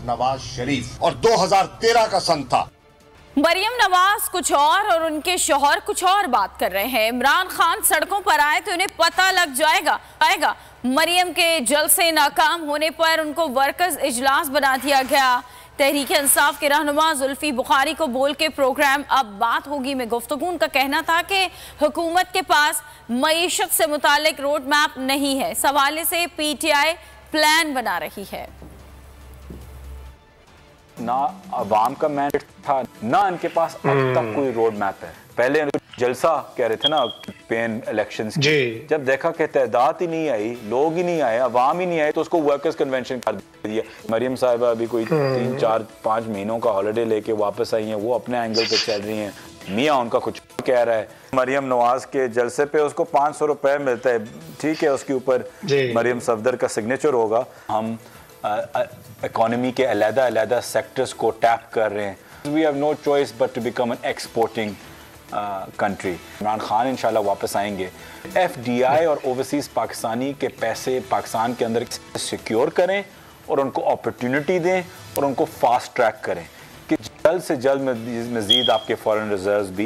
नवाज शरीफ और 2013 का सन था। मरियम नवाज कुछ और उनके शौहर कुछ और बात कर रहे हैं। इमरान खान सड़कों पर आए तो उन्हें पता लग जाएगा। मरियम के जलसे नाकाम होने पर उनको वर्कर्स इजलास बना दिया गया। तहरीक इंसाफ के रहनुमा जुल्फी बुखारी को बोल के प्रोग्राम अब बात होगी में गुफ्तगू। उनका कहना था कि हुकूमत के पास मईशत से मुतालिक रोड मैप नहीं है। सवाले से पीटीआई प्लान बना रही है। ना अवाम का मैंडेट था, ना इनके पास अब तक कोई रोड मैप है। पहले जलसा कह रहे थे ना पेन इलेक्शंस की, जब देखा कि तादाद ही नहीं आई, लोग ही नहीं आए, अवाम ही नहीं आए, तो उसको वर्कर्स कन्वेंशन कर दिया। मरियम साहिबा अभी कोई 3, 4, 5 महीनों का हॉलिडे लेके वापस आई हैं, वो अपने एंगल पे चल रही हैं। मियाँ उनका कुछ कह रहा है। मरियम नवाज के जलसे पे उसको 500 रुपए मिलता है, ठीक है, उसके ऊपर मरियम सफदर का सिग्नेचर होगा। हम इकोनॉमी के अलग-अलग सेक्टर्स को टैप कर रहे हैं। We have no choice but to become an exporting country. Imran Khan इंशाल्लाह वापस आएंगे। FDI और ओवरसीज पाकिस्तानी के पैसे पाकिस्तान के अंदर सिक्योर करें और उनको अपॉर्चुनिटी दें और उनको फास्ट ट्रैक करें कि जल्द से जल्द मज़ीद आपके फॉरेन रिजर्व्स भी